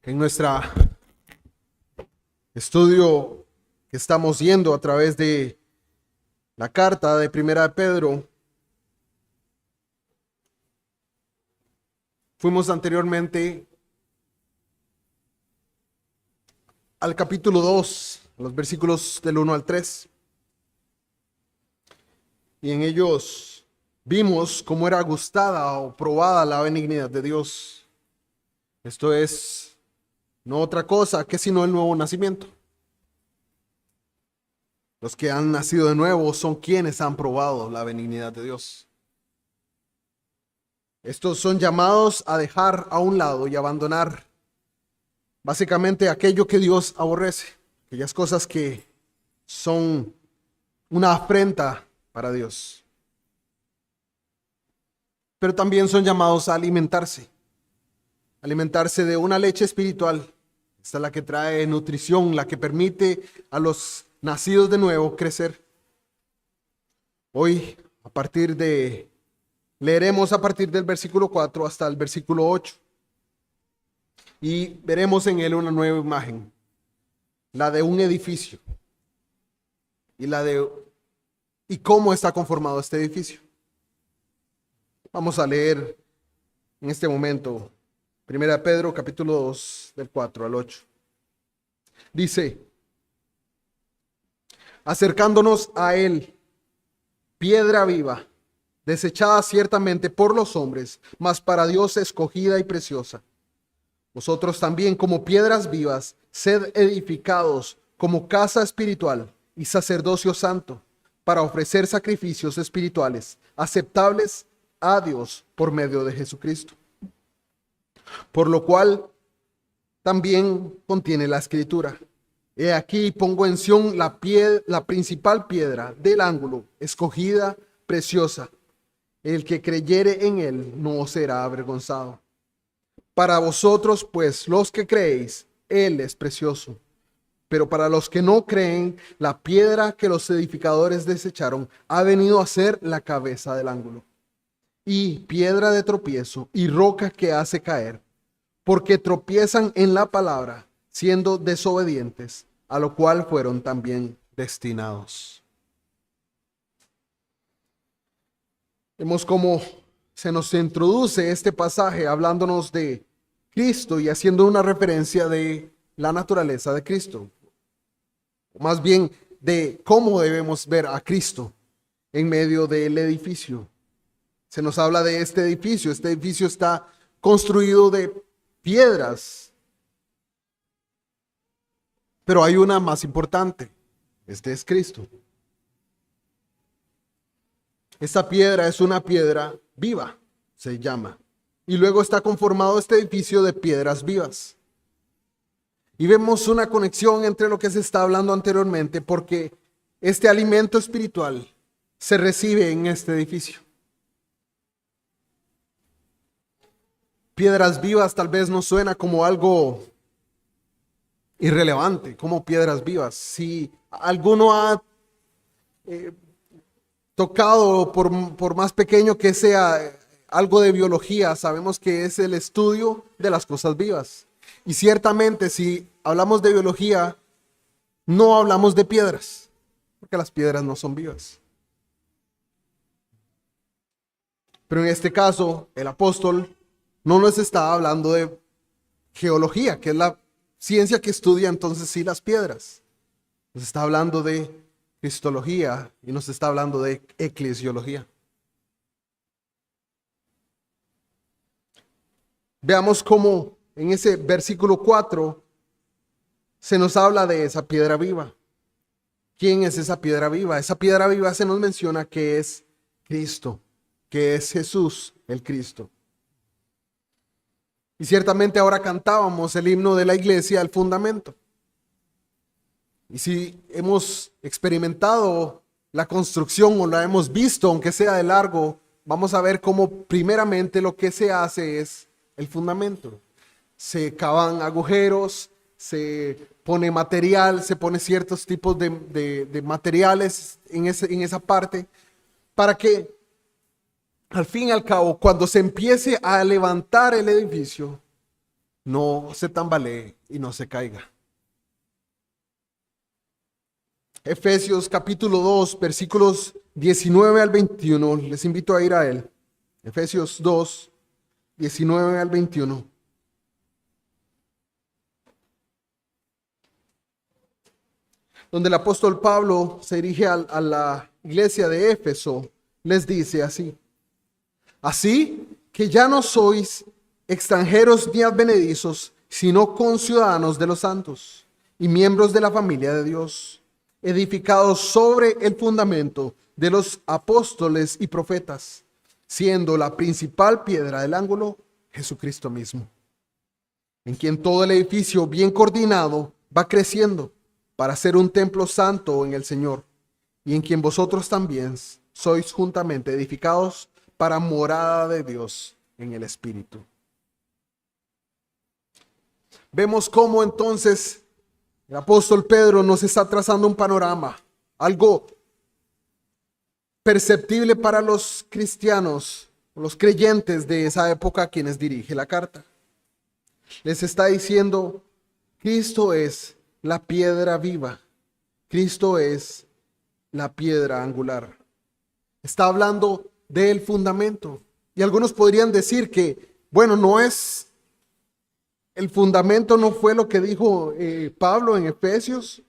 En nuestro estudio que estamos yendo a través de la carta de Primera de Pedro, fuimos anteriormente al capítulo 2, los versículos del 1 al 3, y en ellos vimos cómo era gustada o probada la benignidad de Dios. Esto es no otra cosa que sino el nuevo nacimiento. Los que han nacido de nuevo son quienes han probado la benignidad de Dios. Estos son llamados a dejar a un lado y abandonar básicamente aquello que Dios aborrece, aquellas cosas que son una afrenta para Dios. Pero también son llamados a alimentarse de una leche espiritual. Esta es la que trae nutrición, la que permite a los nacidos de nuevo crecer. Hoy, leeremos a partir del versículo 4 hasta el versículo 8. Y veremos en él una nueva imagen, la de un edificio. Y cómo está conformado este edificio. Vamos a leer en este momento Primera de Pedro, capítulo 2, del 4 al 8. Dice: acercándonos a él, piedra viva, desechada ciertamente por los hombres, mas para Dios escogida y preciosa. Vosotros también, como piedras vivas, sed edificados como casa espiritual y sacerdocio santo, para ofrecer sacrificios espirituales aceptables a Dios por medio de Jesucristo. Por lo cual también contiene la Escritura: he aquí pongo en Sión la principal piedra del ángulo, escogida, preciosa. El que creyere en él no será avergonzado. Para vosotros, pues, los que creéis, él es precioso. Pero para los que no creen, la piedra que los edificadores desecharon ha venido a ser la cabeza del ángulo, y piedra de tropiezo y roca que hace caer, porque tropiezan en la palabra, siendo desobedientes, a lo cual fueron también destinados. Vemos cómo se nos introduce este pasaje hablándonos de Cristo y haciendo una referencia de la naturaleza de Cristo. Más bien de cómo debemos ver a Cristo en medio del edificio. Se nos habla de este edificio. Este edificio está construido de piedras, pero hay una más importante. Este es Cristo. Esta piedra es una piedra viva, se llama. Y luego está conformado este edificio de piedras vivas. Y vemos una conexión entre lo que se está hablando anteriormente, porque este alimento espiritual se recibe en este edificio. Piedras vivas tal vez nos suena como algo irrelevante, como piedras vivas. Si alguno ha tocado, por más pequeño que sea, algo de biología, sabemos que es el estudio de las cosas vivas. Y ciertamente, si hablamos de biología, no hablamos de piedras, porque las piedras no son vivas. Pero en este caso, el apóstol no nos está hablando de geología, que es la ciencia que estudia entonces sí las piedras. Nos está hablando de cristología y nos está hablando de eclesiología. Veamos cómo en ese versículo 4 se nos habla de esa piedra viva. ¿Quién es esa piedra viva? Esa piedra viva se nos menciona que es Cristo, que es Jesús el Cristo. Y ciertamente ahora cantábamos el himno de la iglesia, el fundamento. Y si hemos experimentado la construcción o la hemos visto, aunque sea de largo, vamos a ver cómo primeramente lo que se hace es el fundamento. Se cavan agujeros, se pone material, se pone ciertos tipos de materiales en esa parte, para que al fin y al cabo, cuando se empiece a levantar el edificio, no se tambalee y no se caiga. Efesios capítulo 2, versículos 19 al 21. Les invito a ir a él. Efesios 2, 19 al 21. Donde el apóstol Pablo se dirige a la iglesia de Éfeso, les dice así: así que ya no sois extranjeros ni advenedizos, sino conciudadanos de los santos y miembros de la familia de Dios, edificados sobre el fundamento de los apóstoles y profetas, siendo la principal piedra del ángulo Jesucristo mismo, en quien todo el edificio bien coordinado va creciendo para ser un templo santo en el Señor, y en quien vosotros también sois juntamente edificados para morada de Dios en el Espíritu. Vemos cómo entonces el apóstol Pedro nos está trazando un panorama, algo perceptible para los cristianos, los creyentes de esa época a quienes dirige la carta. Les está diciendo: Cristo es la piedra viva, Cristo es la piedra angular. Está hablando del fundamento. Y algunos podrían decir que, bueno, no es, el fundamento no fue lo que dijo Pablo en Efesios,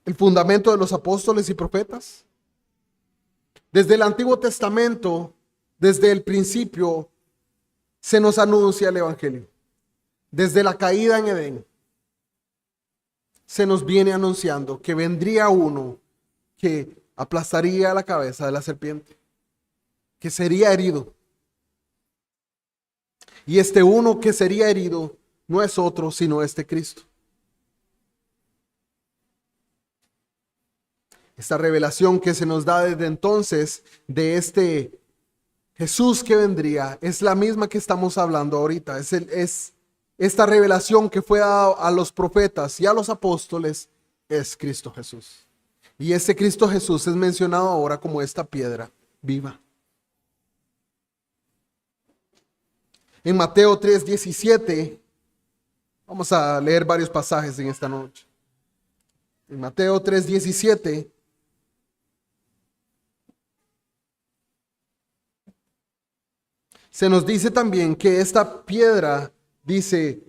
el fundamento de los apóstoles y profetas. Desde el Antiguo Testamento, desde el principio, se nos anuncia el Evangelio. Desde la caída en Edén, se nos viene anunciando que vendría uno que aplastaría la cabeza de la serpiente, que sería herido. Y este uno que sería herido no es otro sino este Cristo. Esta revelación que se nos da desde entonces de este Jesús que vendría es la misma que estamos hablando ahorita. Es esta revelación que fue dada a los profetas y a los apóstoles, es Cristo Jesús. Y ese Cristo Jesús es mencionado ahora como esta piedra viva. En Mateo 3:17, vamos a leer varios pasajes en esta noche. En Mateo 3:17, se nos dice también que esta piedra, dice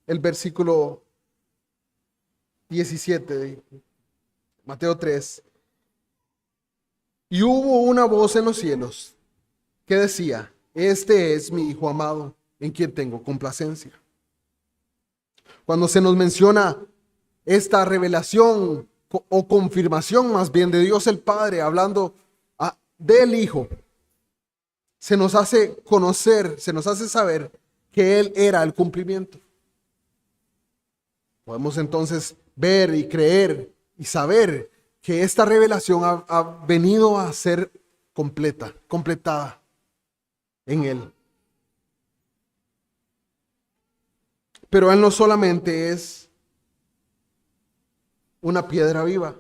el versículo 17 de Mateo 3, y hubo una voz en los cielos que decía: este es mi Hijo amado, en quien tengo complacencia. Cuando se nos menciona esta revelación o confirmación más bien de Dios el Padre hablando del Hijo, se nos hace conocer, se nos hace saber que Él era el cumplimiento. Podemos entonces ver y creer y saber que esta revelación ha venido a ser completada en Él. Pero Él no solamente es una piedra viva,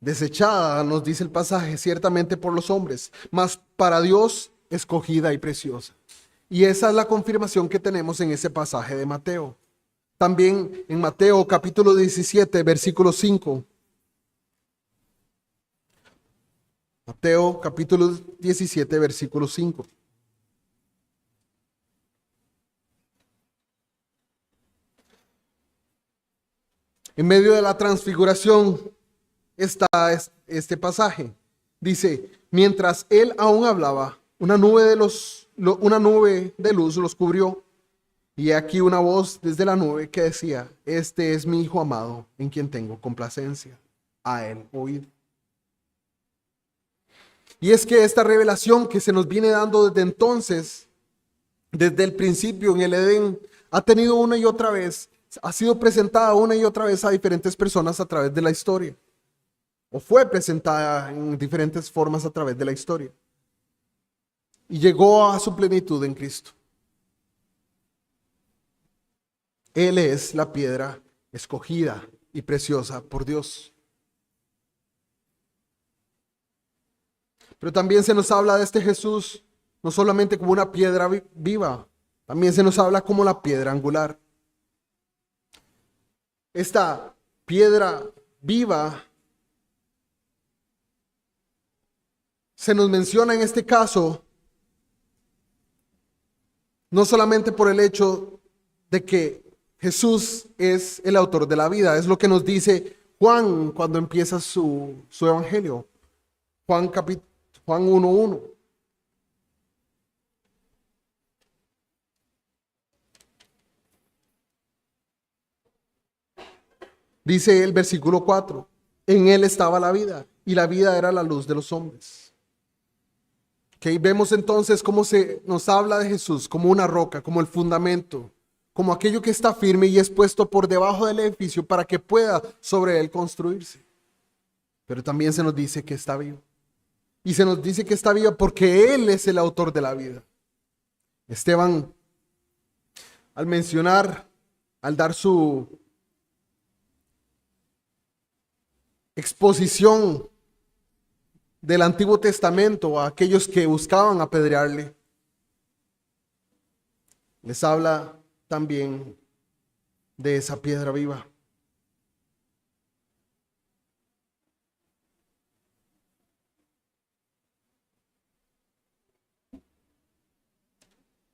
desechada, nos dice el pasaje, ciertamente por los hombres, mas para Dios escogida y preciosa. Y esa es la confirmación que tenemos en ese pasaje de Mateo. También en Mateo capítulo 17, versículo 5. Mateo capítulo 17, versículo 5. En medio de la transfiguración está este pasaje. Dice: mientras él aún hablaba, una nube de luz los cubrió. Y aquí una voz desde la nube que decía: este es mi Hijo amado, en quien tengo complacencia. A él oíd. Y es que esta revelación que se nos viene dando desde entonces, desde el principio en el Edén, ha tenido una y otra vez, ha sido presentada una y otra vez a diferentes personas a través de la historia. O fue presentada en diferentes formas a través de la historia. Y llegó a su plenitud en Cristo. Él es la piedra escogida y preciosa por Dios. Pero también se nos habla de este Jesús no solamente como una piedra viva, También se nos habla como la piedra angular. Esta piedra viva se nos menciona en este caso no solamente por el hecho de que Jesús es el autor de la vida, es lo que nos dice Juan cuando empieza su evangelio. Juan 1:1. Dice el versículo 4, en él estaba la vida y la vida era la luz de los hombres. Okay, vemos entonces cómo se nos habla de Jesús como una roca, como el fundamento, como aquello que está firme y es puesto por debajo del edificio para que pueda sobre él construirse. Pero también se nos dice que está vivo. Y se nos dice que está vivo porque Él es el autor de la vida. Esteban, al mencionar, al dar su exposición del Antiguo Testamento a aquellos que buscaban apedrearle, les habla también de esa piedra viva.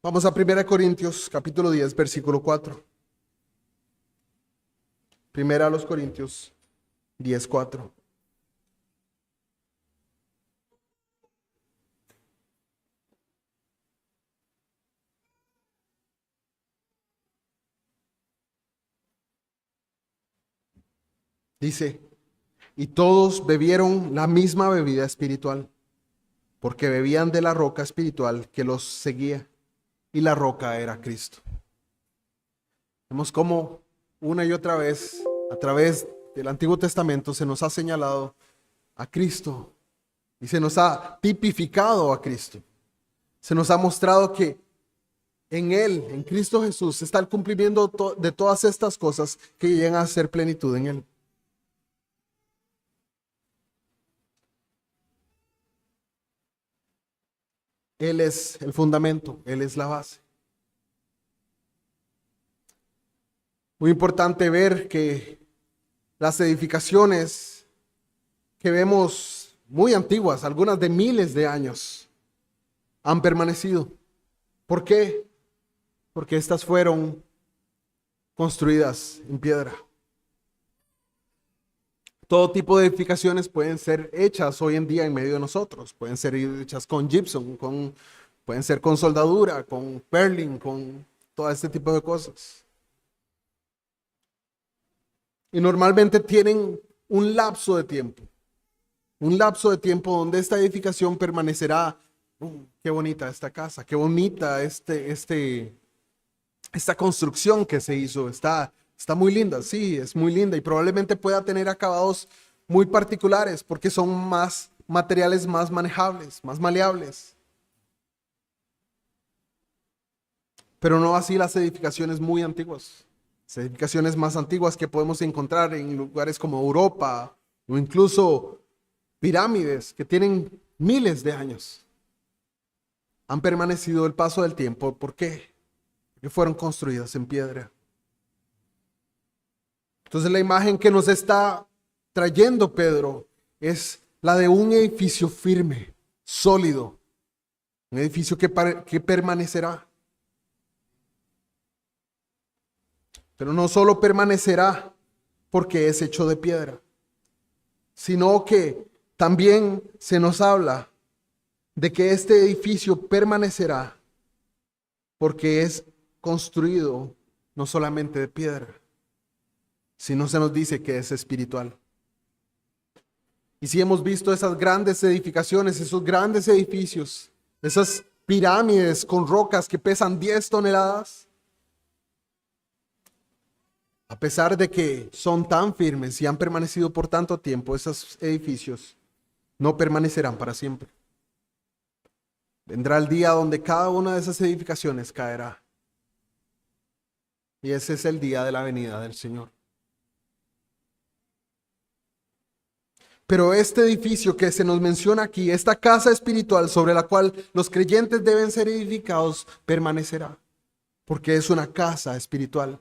Vamos a 1 Corintios capítulo 10, versículo 4. 1 Corintios 10, 4. Dice, y todos bebieron la misma bebida espiritual, porque bebían de la roca espiritual que los seguía, y la roca era Cristo. Vemos cómo una y otra vez, a través del Antiguo Testamento, se nos ha señalado a Cristo y se nos ha tipificado a Cristo. Se nos ha mostrado que en Él, en Cristo Jesús, está el cumplimiento de todas estas cosas que llegan a ser plenitud en Él. Él es el fundamento, Él es la base. Muy importante ver que las edificaciones que vemos muy antiguas, algunas de miles de años, han permanecido. ¿Por qué? Porque estas fueron construidas en piedra. Todo tipo de edificaciones pueden ser hechas hoy en día en medio de nosotros. Pueden ser hechas con gypsum, pueden ser con soldadura, con purlin, con todo este tipo de cosas. Y normalmente tienen un lapso de tiempo. Un lapso de tiempo donde esta edificación permanecerá. Qué bonita esta casa, qué bonita esta construcción que se hizo. Está muy linda, sí, es muy linda y probablemente pueda tener acabados muy particulares porque son más materiales más manejables, más maleables. Pero no así las edificaciones muy antiguas. Las edificaciones más antiguas que podemos encontrar en lugares como Europa o incluso pirámides que tienen miles de años. Han permanecido el paso del tiempo. ¿Por qué? Porque fueron construidas en piedra. Entonces la imagen que nos está trayendo Pedro es la de un edificio firme, sólido, un edificio que permanecerá. Pero no solo permanecerá porque es hecho de piedra, sino que también se nos habla de que este edificio permanecerá porque es construido no solamente de piedra, sino se nos dice que es espiritual. Y si hemos visto esas grandes edificaciones, esos grandes edificios, esas pirámides con rocas que pesan 10 toneladas, a pesar de que son tan firmes y han permanecido por tanto tiempo, esos edificios no permanecerán para siempre. Vendrá el día donde cada una de esas edificaciones caerá. Y ese es el día de la venida del Señor. Pero este edificio que se nos menciona aquí, esta casa espiritual sobre la cual los creyentes deben ser edificados, permanecerá. porque es una casa espiritual.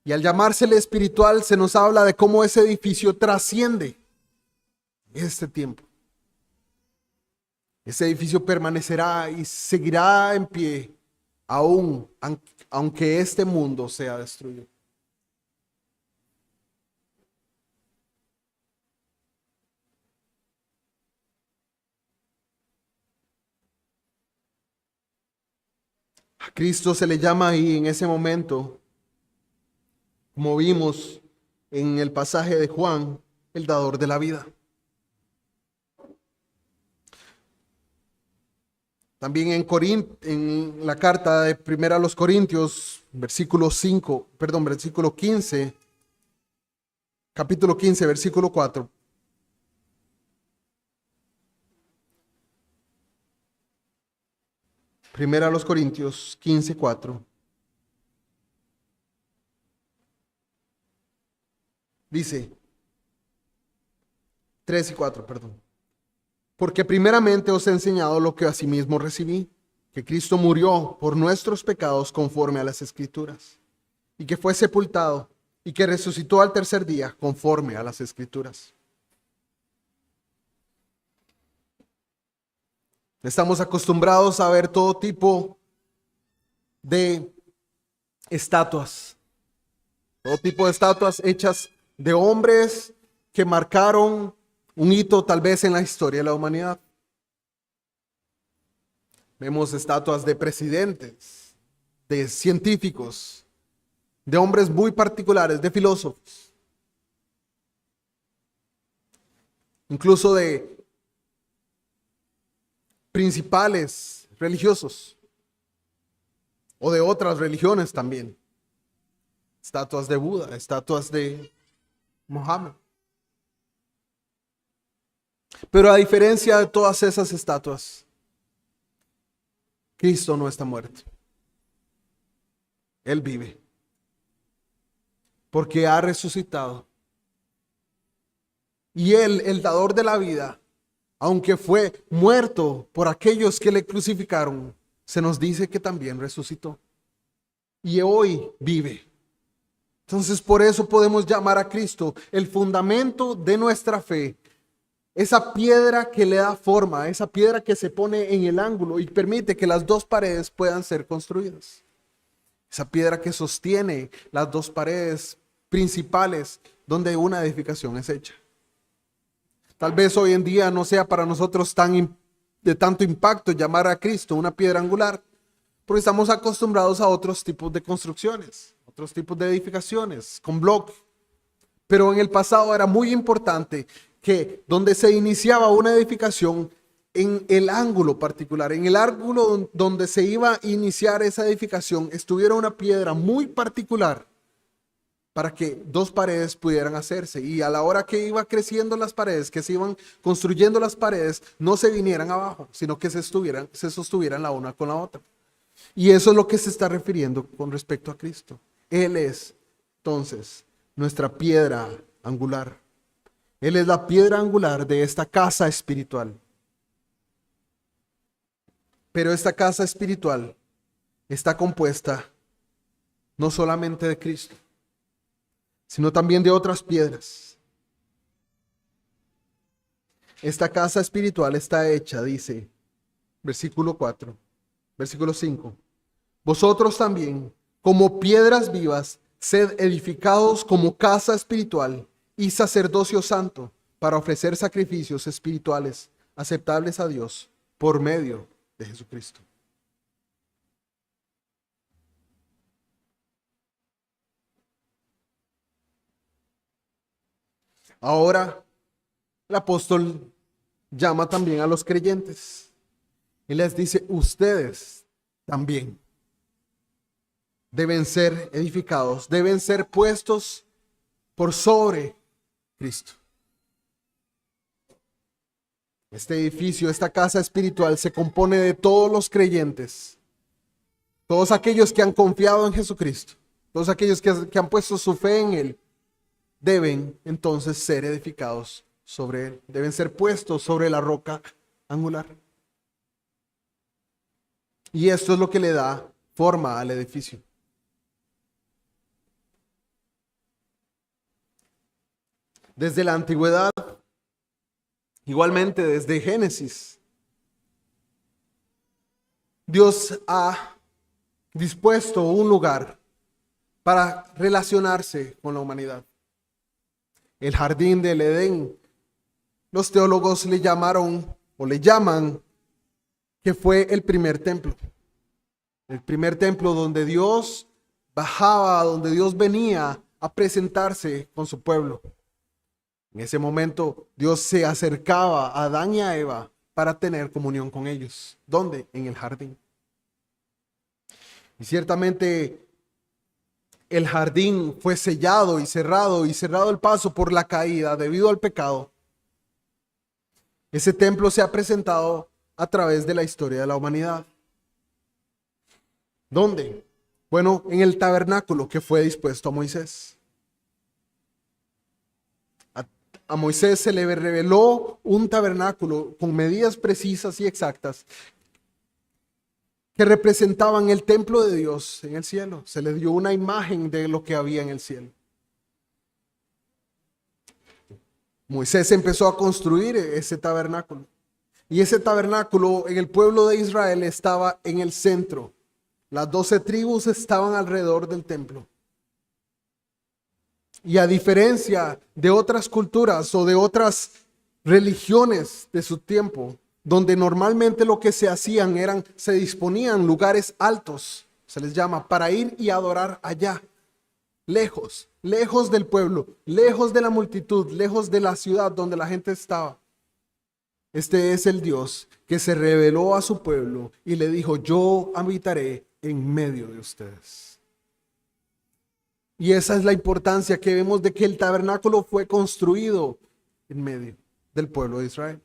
Y al llamársele espiritual se nos habla de cómo ese edificio trasciende este tiempo. Ese edificio permanecerá y seguirá en pie aún aunque este mundo sea destruido. A Cristo se le llama ahí en ese momento, como vimos en el pasaje de Juan, el dador de la vida. También en la carta de Primera a los Corintios, versículo 15, capítulo 15, versículo 4. Primera a los Corintios 15, 4. Dice, 3 y 4, perdón. Porque primeramente os he enseñado lo que asimismo recibí, que Cristo murió por nuestros pecados conforme a las Escrituras, y que fue sepultado, y que resucitó al tercer día conforme a las Escrituras. Estamos acostumbrados a ver todo tipo de estatuas, hechas de hombres que marcaron un hito tal vez en la historia de la humanidad. Vemos estatuas de presidentes, de científicos, de hombres muy particulares, de filósofos, incluso de principales religiosos o de otras religiones también. Estatuas de Buda, estatuas de Mohammed. Pero a diferencia de todas esas estatuas, Cristo no está muerto. Él vive. Porque ha resucitado. Y Él, el dador de la vida, aunque fue muerto por aquellos que le crucificaron, se nos dice que también resucitó. Y hoy vive. Entonces por eso podemos llamar a Cristo el fundamento de nuestra fe. Esa piedra que le da forma, esa piedra que se pone en el ángulo y permite que las dos paredes puedan ser construidas. Esa piedra que sostiene las dos paredes principales donde una edificación es hecha. Tal vez hoy en día no sea para nosotros de tanto impacto llamar a Cristo una piedra angular, porque estamos acostumbrados a otros tipos de construcciones, otros tipos de edificaciones con bloques. Pero en el pasado era muy importante que donde se iniciaba una edificación, en el ángulo particular, en el ángulo donde se iba a iniciar esa edificación, estuviera una piedra muy particular para que dos paredes pudieran hacerse. Y a la hora que iba creciendo las paredes, que se iban construyendo las paredes, no se vinieran abajo, sino que se sostuvieran la una con la otra. Y eso es lo que se está refiriendo con respecto a Cristo. Él es, entonces, nuestra piedra angular. Él es la piedra angular de esta casa espiritual. Pero esta casa espiritual está compuesta no solamente de Cristo, sino también de otras piedras. Esta casa espiritual está hecha, dice, versículo 5. Vosotros también, como piedras vivas, sed edificados como casa espiritual y sacerdocio santo para ofrecer sacrificios espirituales aceptables a Dios por medio de Jesucristo. Ahora, el apóstol llama también a los creyentes y les dice, ustedes también deben ser edificados, deben ser puestos por sobre Cristo. Este edificio, esta casa espiritual se compone de todos los creyentes, todos aquellos que han confiado en Jesucristo, todos aquellos que han puesto su fe en Él, deben entonces ser edificados sobre Él, deben ser puestos sobre la roca angular. Y esto es lo que le da forma al edificio. Desde la antigüedad, igualmente desde Génesis, Dios ha dispuesto un lugar para relacionarse con la humanidad. El jardín del Edén, los teólogos le llamaron o le llaman que fue el primer templo. El primer templo donde Dios bajaba, donde Dios venía a presentarse con su pueblo. En ese momento Dios se acercaba a Adán y a Eva para tener comunión con ellos. ¿Dónde? En el jardín. Y ciertamente el jardín fue sellado y cerrado el paso por la caída debido al pecado. Ese templo se ha presentado a través de la historia de la humanidad. ¿Dónde? Bueno, en el tabernáculo que fue dispuesto a Moisés. A Moisés se le reveló un tabernáculo con medidas precisas y exactas que representaban el templo de Dios en el cielo. Se le dio una imagen de lo que había en el cielo. Moisés empezó a construir ese tabernáculo. Y ese tabernáculo en el pueblo de Israel estaba en el centro. Las 12 tribus estaban alrededor del templo. Y a diferencia de otras culturas o de otras religiones de su tiempo, donde normalmente lo que se hacían se disponían lugares altos, se les llama, para ir y adorar allá, lejos del pueblo, lejos de la multitud, lejos de la ciudad donde la gente estaba. Este es el Dios que se reveló a su pueblo y le dijo: yo habitaré en medio de ustedes. Y esa es la importancia que vemos de que el tabernáculo fue construido en medio del pueblo de Israel.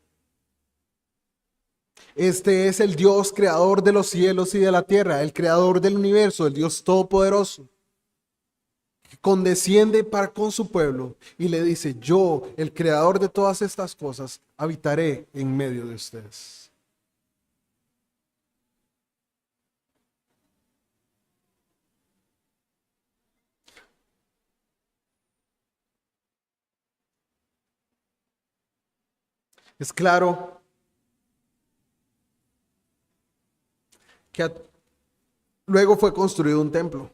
Este es el Dios creador de los cielos y de la tierra, el creador del universo, el Dios todopoderoso, que condesciende para con su pueblo y le dice: yo, el creador de todas estas cosas, habitaré en medio de ustedes. Es claro que luego fue construido un templo.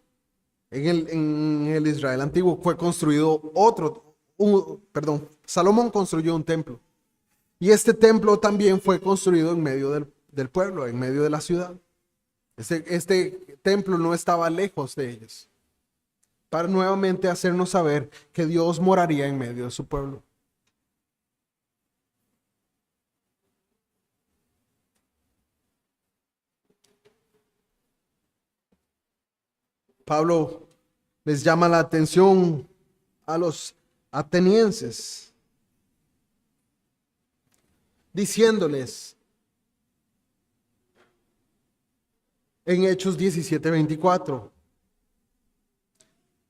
En el Israel antiguo fue construido Salomón construyó un templo. Y este templo también fue construido en medio del pueblo, en medio de la ciudad. Este templo no estaba lejos de ellos, para nuevamente hacernos saber que Dios moraría en medio de su pueblo. Pablo les llama la atención a los atenienses, diciéndoles en Hechos 17:24,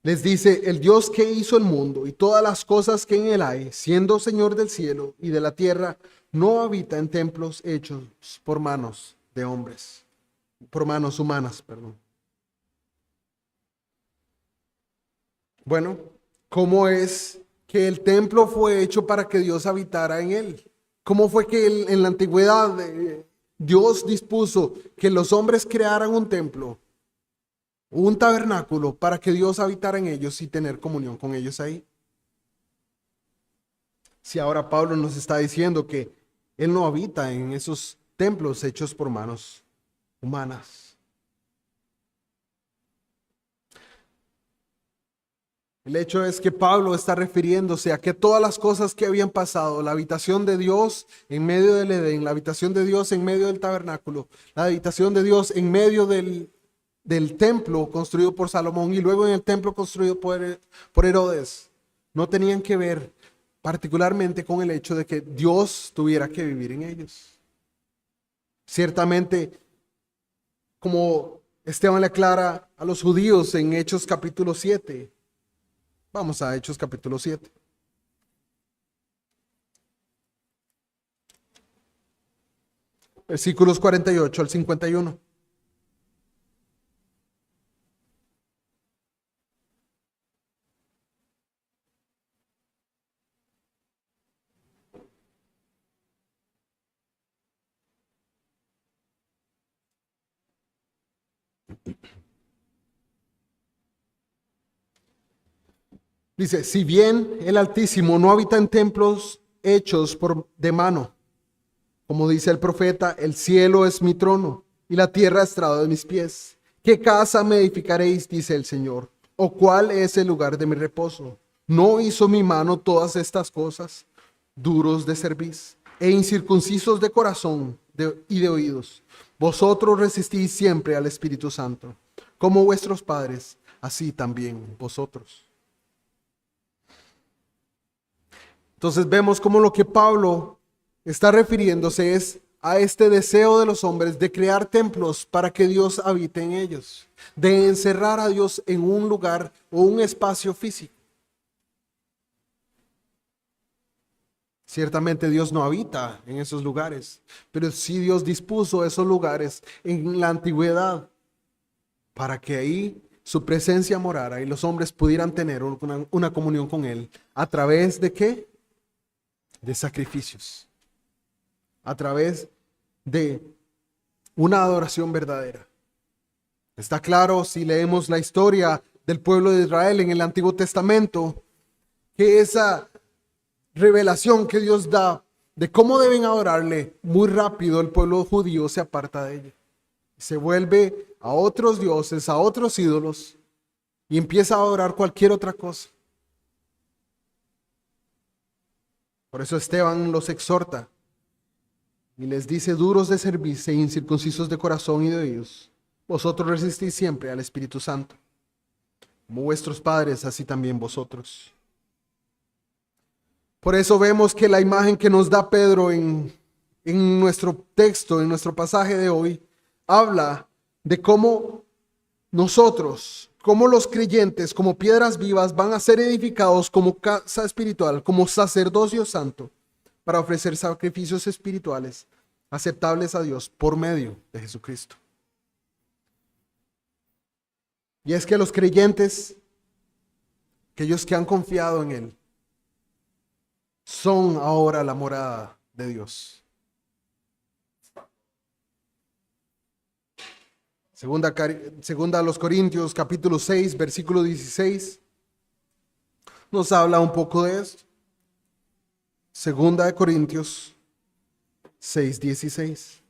les dice: el Dios que hizo el mundo y todas las cosas que en él hay, siendo Señor del cielo y de la tierra, no habita en templos hechos por manos de hombres, por manos humanas, perdón. Bueno, ¿cómo es que el templo fue hecho para que Dios habitara en él? ¿Cómo fue que en la antigüedad Dios dispuso que los hombres crearan un templo, un tabernáculo, para que Dios habitara en ellos y tener comunión con ellos ahí? Si ahora Pablo nos está diciendo que Él no habita en esos templos hechos por manos humanas. El hecho es que Pablo está refiriéndose a que todas las cosas que habían pasado, la habitación de Dios en medio del Edén, la habitación de Dios en medio del tabernáculo, la habitación de Dios en medio del templo construido por Salomón y luego en el templo construido por Herodes, no tenían que ver particularmente con el hecho de que Dios tuviera que vivir en ellos. Ciertamente, como Esteban le aclara a los judíos en Hechos capítulo 7, vamos a Hechos capítulo 7. Versículos 48 al 51. Dice, si bien el Altísimo no habita en templos hechos de mano, como dice el profeta, el cielo es mi trono y la tierra estrado de mis pies. ¿Qué casa me edificaréis? Dice el Señor. ¿O cuál es el lugar de mi reposo? ¿No hizo mi mano todas estas cosas? Duros de cerviz e incircuncisos de corazón y de oídos. Vosotros resistís siempre al Espíritu Santo, como vuestros padres, así también vosotros. Entonces vemos como lo que Pablo está refiriéndose es a este deseo de los hombres de crear templos para que Dios habite en ellos, de encerrar a Dios en un lugar o un espacio físico. Ciertamente Dios no habita en esos lugares, pero sí Dios dispuso esos lugares en la antigüedad para que ahí su presencia morara y los hombres pudieran tener una comunión con Él. ¿A través de qué? De sacrificios. A través de una adoración verdadera. Está claro si leemos la historia del pueblo de Israel en el Antiguo Testamento, que esa revelación que Dios da de cómo deben adorarle, muy rápido el pueblo judío se aparta de ella. Se vuelve a otros dioses, a otros ídolos y empieza a adorar cualquier otra cosa. Por eso Esteban los exhorta y les dice: duros de cerviz e incircuncisos de corazón y de oídos, vosotros resistís siempre al Espíritu Santo. Como vuestros padres, así también vosotros. Por eso vemos que la imagen que nos da Pedro en nuestro texto, en nuestro pasaje de hoy, habla de cómo nosotros, como los creyentes, como piedras vivas, van a ser edificados como casa espiritual, como sacerdocio santo, para ofrecer sacrificios espirituales aceptables a Dios por medio de Jesucristo. Y es que los creyentes, aquellos que han confiado en Él, son ahora la morada de Dios. Segunda a los Corintios, capítulo 6, versículo 16, nos habla un poco de esto. Segunda de Corintios 6, 16.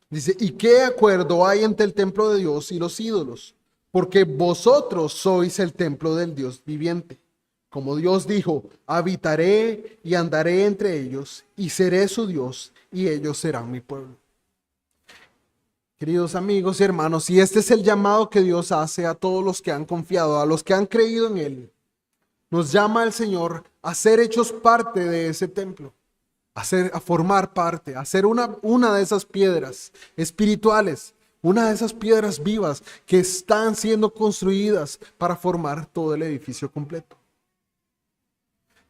Dice, ¿y qué acuerdo hay entre el templo de Dios y los ídolos? Porque vosotros sois el templo del Dios viviente. Como Dios dijo, habitaré y andaré entre ellos, y seré su Dios, y ellos serán mi pueblo. Queridos amigos y hermanos, y este es el llamado que Dios hace a todos los que han confiado, a los que han creído en Él. Nos llama el Señor a ser hechos parte de ese templo, a formar parte, a ser una de esas piedras espirituales, una de esas piedras vivas que están siendo construidas para formar todo el edificio completo.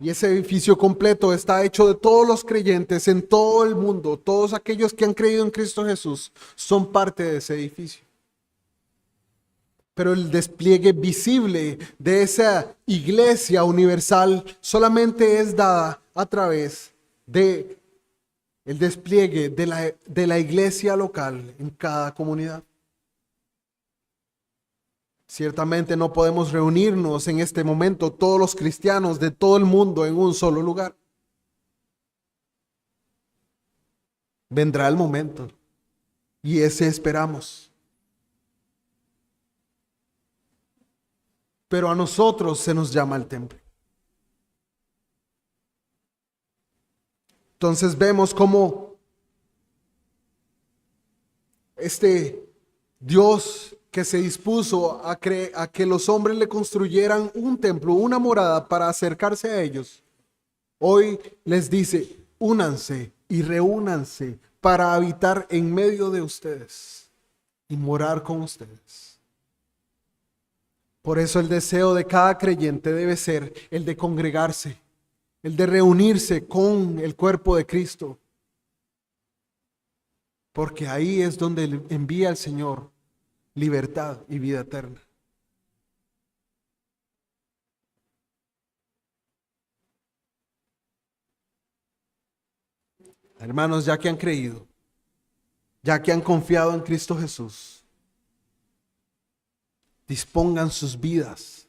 Y ese edificio completo está hecho de todos los creyentes en todo el mundo. Todos aquellos que han creído en Cristo Jesús son parte de ese edificio. Pero el despliegue visible de esa iglesia universal solamente es dada a través de el despliegue de la iglesia local en cada comunidad. Ciertamente no podemos reunirnos en este momento todos los cristianos de todo el mundo en un solo lugar. Vendrá el momento y ese esperamos. Pero a nosotros se nos llama el templo. Entonces vemos cómo este Dios que se dispuso a que los hombres le construyeran un templo, una morada para acercarse a ellos, hoy les dice: únanse y reúnanse para habitar en medio de ustedes y morar con ustedes. Por eso el deseo de cada creyente debe ser el de congregarse, el de reunirse con el cuerpo de Cristo, porque ahí es donde envía el Señor libertad y vida eterna. Hermanos, ya que han creído, ya que han confiado en Cristo Jesús, dispongan sus vidas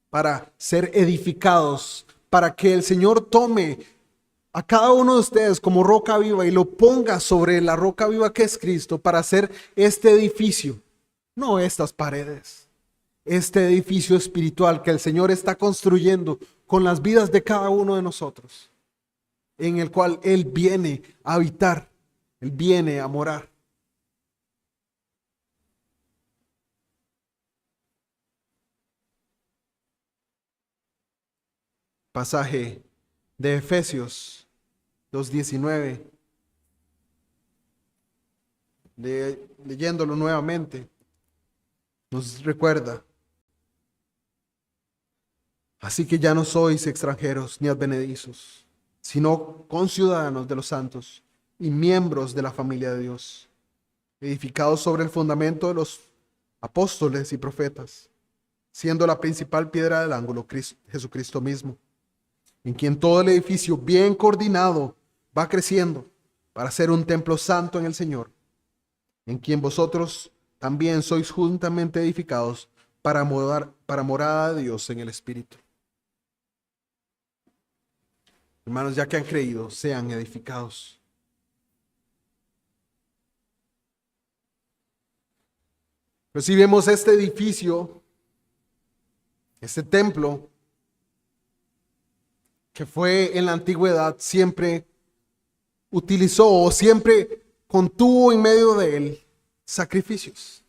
para ser edificados, para que el Señor tome a cada uno de ustedes como roca viva y lo ponga sobre la roca viva que es Cristo para hacer este edificio, no estas paredes, este edificio espiritual que el Señor está construyendo con las vidas de cada uno de nosotros, en el cual Él viene a habitar, Él viene a morar. Pasaje de Efesios 2:19, leyéndolo nuevamente, nos recuerda: así que ya no sois extranjeros ni advenedizos, sino conciudadanos de los santos y miembros de la familia de Dios, edificados sobre el fundamento de los apóstoles y profetas, siendo la principal piedra del ángulo Jesucristo mismo, en quien todo el edificio bien coordinado va creciendo para ser un templo santo en el Señor, en quien vosotros también sois juntamente edificados para morada de Dios en el Espíritu. Hermanos, ya que han creído, sean edificados. Pero si vemos este edificio, este templo, que fue en la antigüedad, siempre utilizó o siempre contuvo en medio de él sacrificios.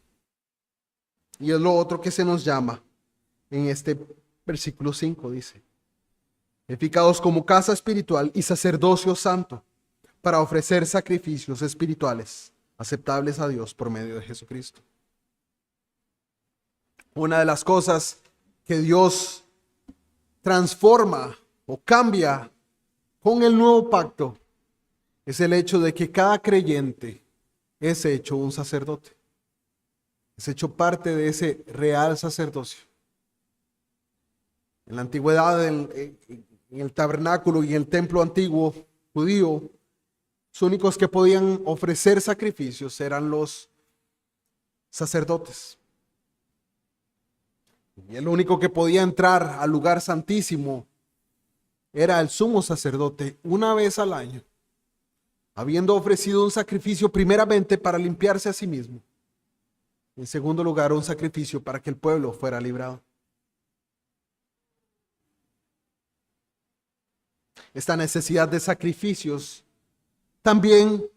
Y es lo otro que se nos llama en este versículo 5, dice: edificados como casa espiritual y sacerdocio santo, para ofrecer sacrificios espirituales aceptables a Dios por medio de Jesucristo. Una de las cosas que Dios transforma o cambia con el nuevo pacto es el hecho de que cada creyente es hecho un sacerdote, es hecho parte de ese real sacerdocio. En la antigüedad, en el tabernáculo y el templo antiguo judío, los únicos que podían ofrecer sacrificios eran los sacerdotes. Y el único que podía entrar al lugar santísimo era el sumo sacerdote una vez al año, habiendo ofrecido un sacrificio primeramente para limpiarse a sí mismo. En segundo lugar, un sacrificio para que el pueblo fuera librado. Esta necesidad de sacrificios también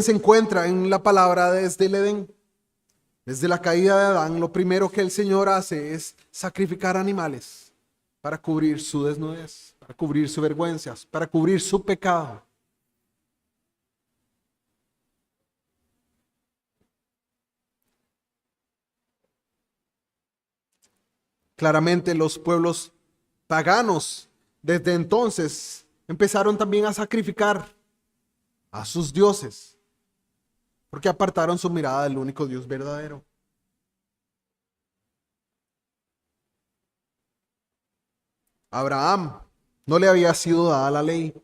se encuentra en la palabra desde el Edén. Desde la caída de Adán, lo primero que el Señor hace es sacrificar animales para cubrir su desnudez, para cubrir sus vergüenzas, para cubrir su pecado. Claramente los pueblos paganos desde entonces empezaron también a sacrificar a sus dioses, porque apartaron su mirada del único Dios verdadero. A Abraham no le había sido dada la ley,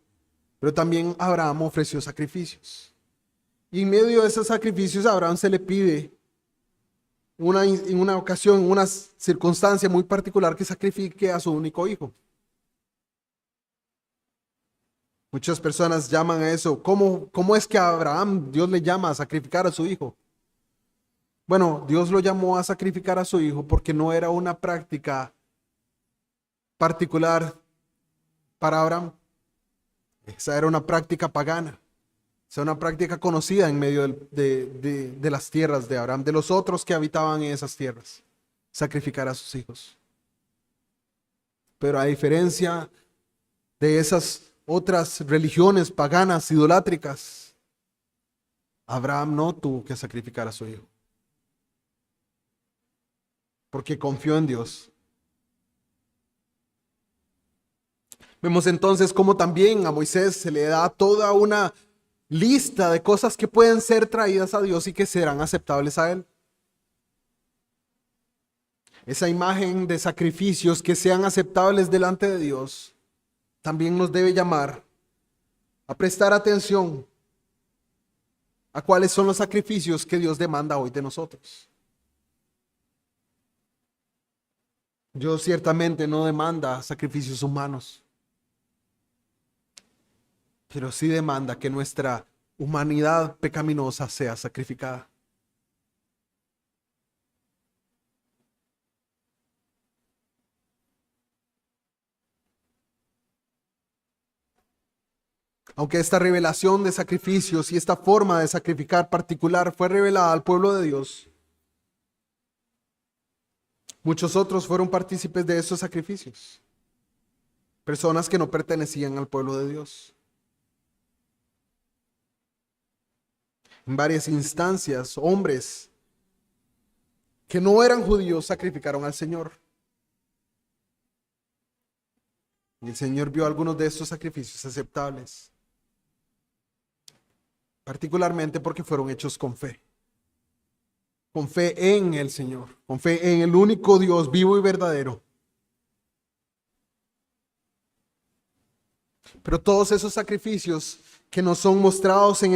pero también Abraham ofreció sacrificios. Y en medio de esos sacrificios a Abraham se le pide en una ocasión, en una circunstancia muy particular, que sacrifique a su único hijo. Muchas personas llaman a eso: ¿cómo es que a Abraham Dios le llama a sacrificar a su hijo? Bueno, Dios lo llamó a sacrificar a su hijo porque no era una práctica particular para Abraham. Esa era una práctica pagana. Esa era una práctica conocida en medio de las tierras de Abraham, de los otros que habitaban en esas tierras, sacrificar a sus hijos. Pero a diferencia de esas otras religiones paganas, idolátricas, Abraham no tuvo que sacrificar a su hijo, porque confió en Dios. Vemos entonces cómo también a Moisés se le da toda una lista de cosas que pueden ser traídas a Dios y que serán aceptables a Él. Esa imagen de sacrificios que sean aceptables delante de Dios también nos debe llamar a prestar atención a cuáles son los sacrificios que Dios demanda hoy de nosotros. Dios ciertamente no demanda sacrificios humanos, pero sí demanda que nuestra humanidad pecaminosa sea sacrificada. Aunque esta revelación de sacrificios y esta forma de sacrificar particular fue revelada al pueblo de Dios, muchos otros fueron partícipes de esos sacrificios. Personas que no pertenecían al pueblo de Dios. En varias instancias, hombres que no eran judíos sacrificaron al Señor. Y el Señor vio algunos de estos sacrificios aceptables, particularmente porque fueron hechos con fe en el Señor, con fe en el único Dios vivo y verdadero. Pero todos esos sacrificios que nos son mostrados en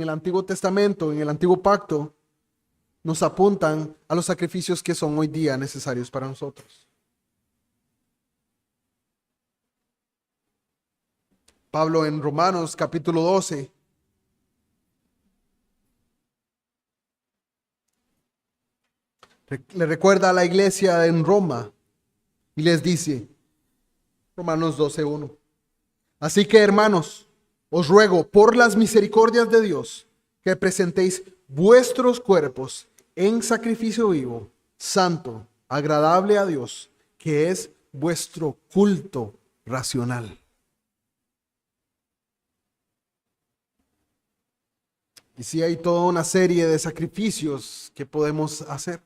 el Antiguo Testamento, en el Antiguo Pacto, nos apuntan a los sacrificios que son hoy día necesarios para nosotros. Pablo en Romanos capítulo 12 le recuerda a la iglesia en Roma y les dice, Romanos 12:1, así que hermanos, os ruego por las misericordias de Dios que presentéis vuestros cuerpos en sacrificio vivo, santo, agradable a Dios, que es vuestro culto racional. Y sí hay toda una serie de sacrificios que podemos hacer.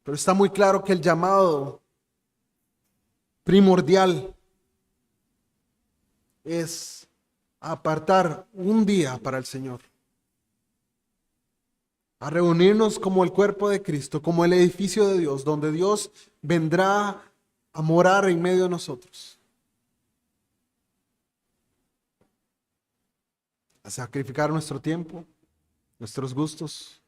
Pero está muy claro que el llamado primordial es apartar un día para el Señor, a reunirnos como el cuerpo de Cristo, como el edificio de Dios, donde Dios vendrá a morar en medio de nosotros, a sacrificar nuestro tiempo, nuestros gustos,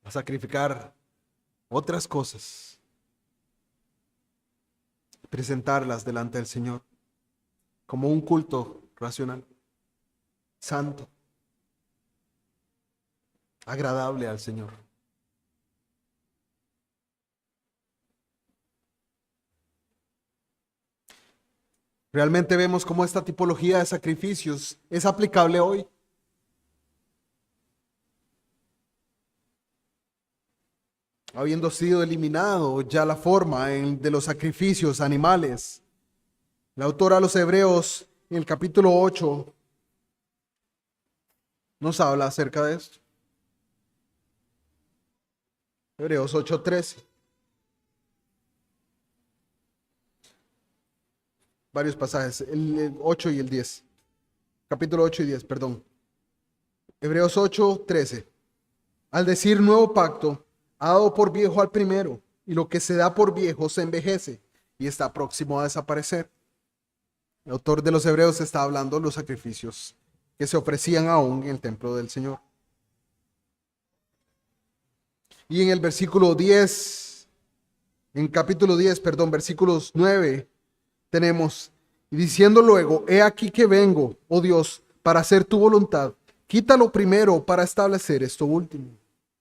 a sacrificar otras cosas, presentarlas delante del Señor como un culto racional, santo, agradable al Señor. Realmente vemos cómo esta tipología de sacrificios es aplicable hoy. Habiendo sido eliminado ya la forma de los sacrificios animales. El autor a los Hebreos, en el capítulo 8, nos habla acerca de esto. Hebreos 8:13. Varios pasajes, el 8 y el 10. Capítulo 8 y 10, perdón. Hebreos 8:13. Al decir nuevo pacto, ha dado por viejo al primero, y lo que se da por viejo se envejece y está próximo a desaparecer. El autor de los Hebreos está hablando de los sacrificios que se ofrecían aún en el templo del Señor. Y en el versículo 10, en capítulo 10, perdón, versículos 9, tenemos, y diciendo luego, he aquí que vengo, oh Dios, para hacer tu voluntad, quítalo primero para establecer esto último.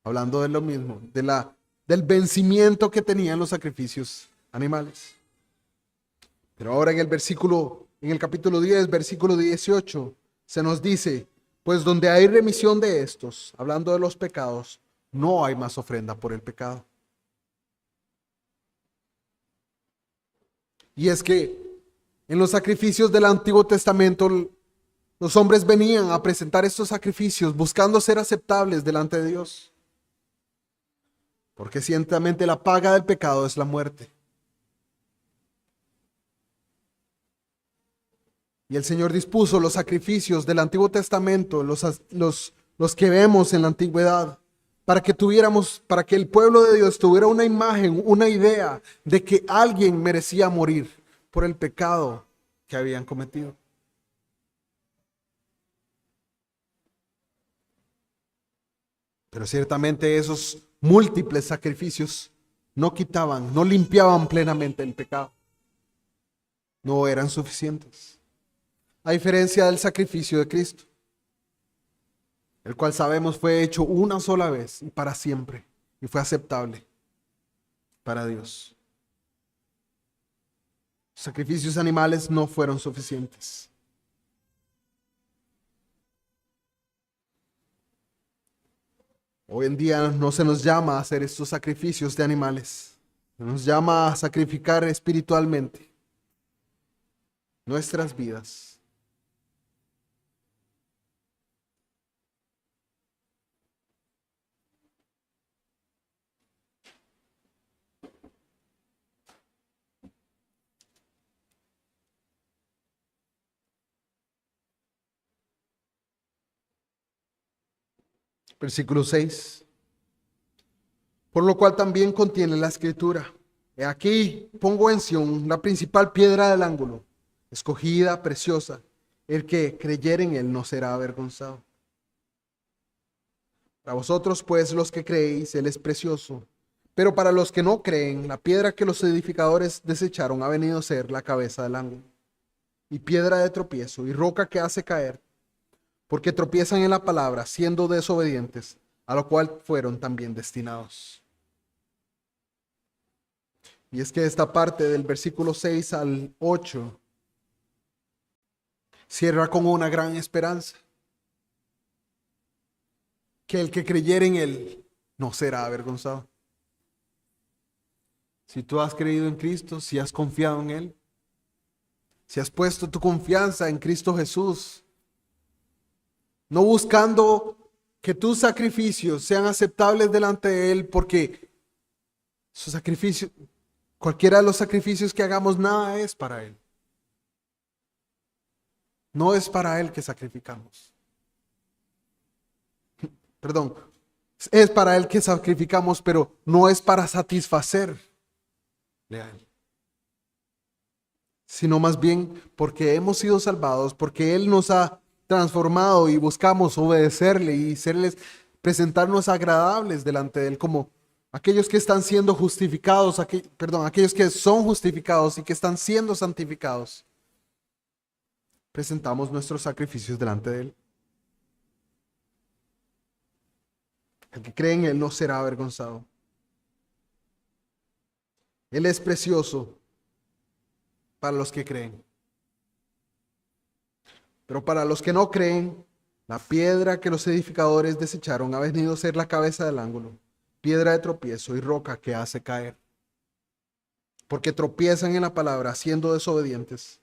Hablando de lo mismo, del vencimiento que tenían los sacrificios animales. Pero ahora en el capítulo 10, versículo 18, se nos dice, pues donde hay remisión de estos, hablando de los pecados, no hay más ofrenda por el pecado. Y es que en los sacrificios del Antiguo Testamento, los hombres venían a presentar estos sacrificios buscando ser aceptables delante de Dios. Porque ciertamente la paga del pecado es la muerte. Y el Señor dispuso los sacrificios del Antiguo Testamento, los que vemos en la antigüedad, para que el pueblo de Dios tuviera una imagen, una idea de que alguien merecía morir por el pecado que habían cometido. Pero ciertamente esos múltiples sacrificios no quitaban, no limpiaban plenamente el pecado. No eran suficientes. A diferencia del sacrificio de Cristo, el cual sabemos fue hecho una sola vez y para siempre, y fue aceptable para Dios. Los sacrificios animales no fueron suficientes. Hoy en día no se nos llama a hacer estos sacrificios de animales. Se nos llama a sacrificar espiritualmente nuestras vidas. Versículo 6. Por lo cual también contiene la escritura: He aquí pongo en Sión la principal piedra del ángulo, escogida, preciosa. El que creyere en él no será avergonzado. Para vosotros, pues, los que creéis, él es precioso. Pero para los que no creen, la piedra que los edificadores desecharon ha venido a ser la cabeza del ángulo, y piedra de tropiezo, y roca que hace caer, porque tropiezan en la palabra, siendo desobedientes, a lo cual fueron también destinados. Y es que esta parte del versículo 6 al 8 cierra con una gran esperanza: que el que creyere en él no será avergonzado. Si tú has creído en Cristo, si has confiado en él, si has puesto tu confianza en Cristo Jesús, no buscando que tus sacrificios sean aceptables delante de él, porque su sacrificio, cualquiera de los sacrificios que hagamos, nada es para él. No es para él que sacrificamos. Perdón, es para él que sacrificamos, pero no es para satisfacerle a él, sino más bien porque hemos sido salvados, porque él nos ha transformado y buscamos obedecerle y presentarnos agradables delante de él, como aquellos que están siendo justificados, aquellos que son justificados y que están siendo santificados. Presentamos nuestros sacrificios delante de él. El que cree en él no será avergonzado. Él es precioso para los que creen. Pero para los que no creen, la piedra que los edificadores desecharon ha venido a ser la cabeza del ángulo, piedra de tropiezo y roca que hace caer. Porque tropiezan en la palabra, siendo desobedientes,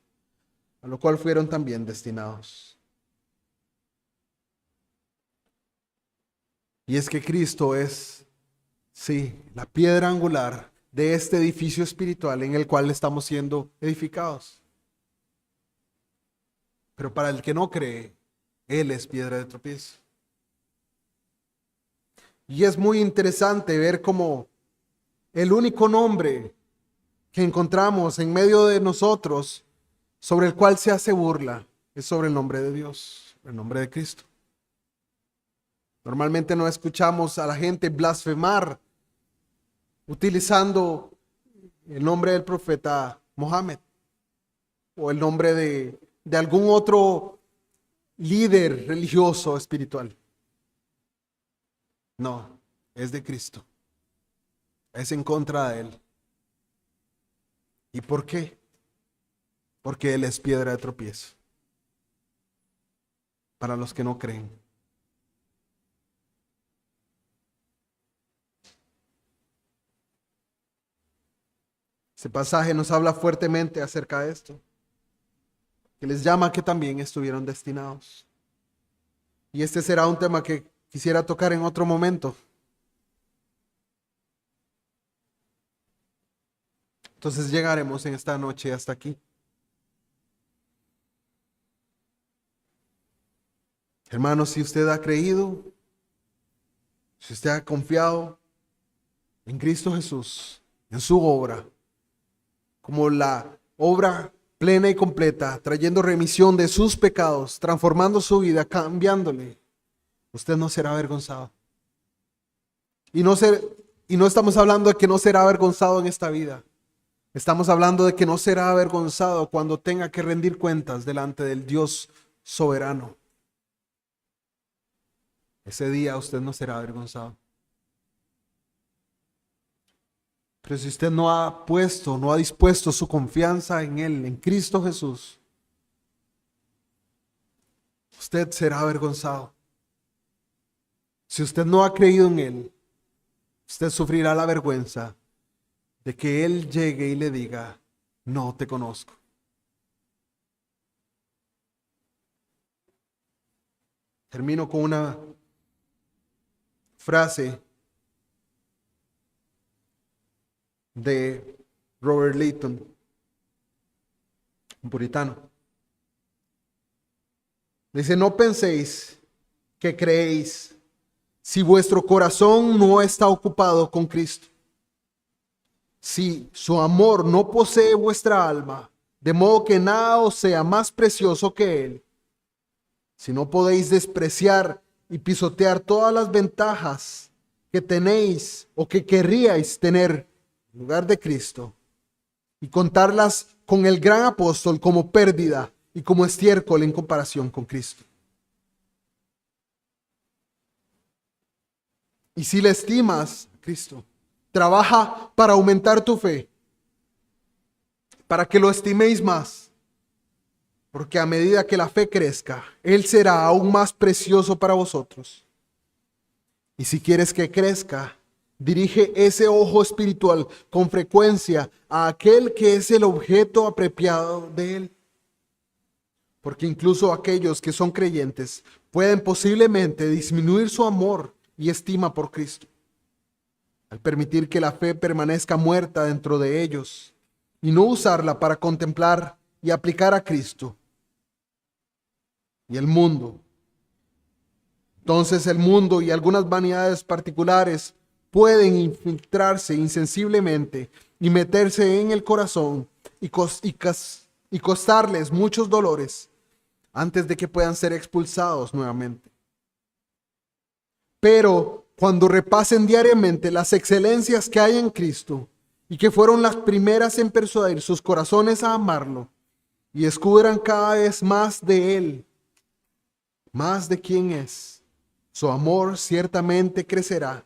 a lo cual fueron también destinados. Y es que Cristo es, sí, la piedra angular de este edificio espiritual en el cual estamos siendo edificados. Pero para el que no cree, Él es piedra de tropiezo. Y es muy interesante ver cómo el único nombre que encontramos en medio de nosotros sobre el cual se hace burla es sobre el nombre de Dios, el nombre de Cristo. Normalmente no escuchamos a la gente blasfemar utilizando el nombre del profeta Mohammed o el nombre de algún otro líder religioso o espiritual. No, es de Cristo. Es en contra de Él. ¿Y por qué? Porque Él es piedra de tropiezo para los que no creen. Este pasaje nos habla fuertemente acerca de esto, que les llama que también estuvieron destinados. Y este será un tema que quisiera tocar en otro momento. Entonces llegaremos en esta noche hasta aquí. Hermanos, si usted ha creído, si usted ha confiado en Cristo Jesús, en su obra, como la obra plena y completa, trayendo remisión de sus pecados, transformando su vida, cambiándole, usted no será avergonzado. Y no estamos hablando de que no será avergonzado en esta vida. Estamos hablando de que no será avergonzado cuando tenga que rendir cuentas delante del Dios soberano. Ese día usted no será avergonzado. Pero si usted no ha puesto, no ha dispuesto su confianza en Él, en Cristo Jesús, usted será avergonzado. Si usted no ha creído en Él, usted sufrirá la vergüenza de que Él llegue y le diga, no te conozco. Termino con una frase de Robert Leighton, un puritano. Dice, no penséis que creéis si vuestro corazón no está ocupado con Cristo. Si su amor no posee vuestra alma, de modo que nada os sea más precioso que Él. Si no podéis despreciar y pisotear todas las ventajas que tenéis o que querríais tener en lugar de Cristo, y contarlas con el gran apóstol como pérdida y como estiércol en comparación con Cristo. Y si le estimas a Cristo, trabaja para aumentar tu fe, para que lo estiméis más, porque a medida que la fe crezca, Él será aún más precioso para vosotros. Y si quieres que crezca, dirige ese ojo espiritual con frecuencia a aquel que es el objeto apropiado de Él. Porque incluso aquellos que son creyentes pueden posiblemente disminuir su amor y estima por Cristo, al permitir que la fe permanezca muerta dentro de ellos y no usarla para contemplar y aplicar a Cristo y el mundo. Entonces el mundo y algunas vanidades particulares pueden infiltrarse insensiblemente y meterse en el corazón y costarles muchos dolores antes de que puedan ser expulsados nuevamente. Pero cuando repasen diariamente las excelencias que hay en Cristo y que fueron las primeras en persuadir sus corazones a amarlo, y descubran cada vez más de Él, más de quién es, su amor ciertamente crecerá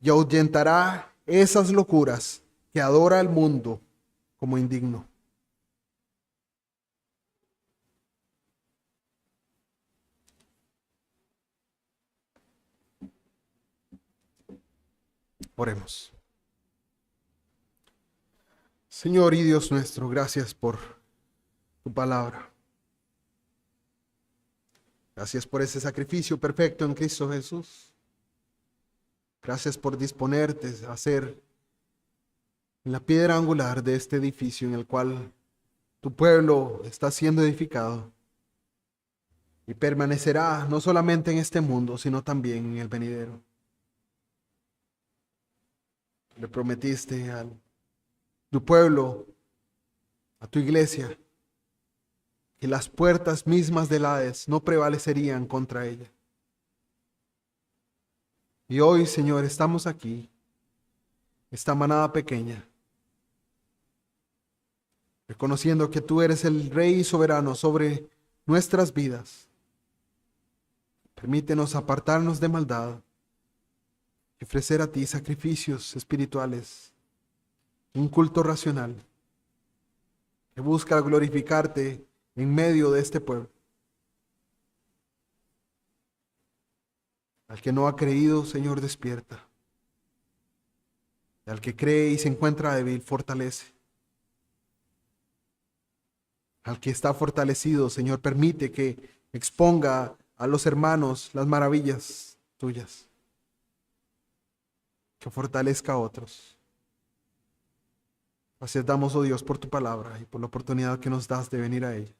y ahuyentará esas locuras que adora el mundo como indigno. Oremos. Señor y Dios nuestro, gracias por tu palabra. Gracias por ese sacrificio perfecto en Cristo Jesús. Gracias por disponerte a ser la piedra angular de este edificio en el cual tu pueblo está siendo edificado y permanecerá no solamente en este mundo, sino también en el venidero. Le prometiste a tu pueblo, a tu iglesia, que las puertas mismas del Hades no prevalecerían contra ella. Y hoy, Señor, estamos aquí, esta manada pequeña, reconociendo que tú eres el Rey soberano sobre nuestras vidas. Permítenos apartarnos de maldad y ofrecer a ti sacrificios espirituales, un culto racional que busca glorificarte en medio de este pueblo. Al que no ha creído, Señor, despierta. Y al que cree y se encuentra débil, fortalece. Al que está fortalecido, Señor, permite que exponga a los hermanos las maravillas tuyas. Que fortalezca a otros. Gracias damos, oh Dios, por tu palabra y por la oportunidad que nos das de venir a ella.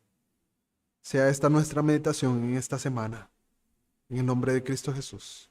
Sea esta nuestra meditación en esta semana. En el nombre de Cristo Jesús.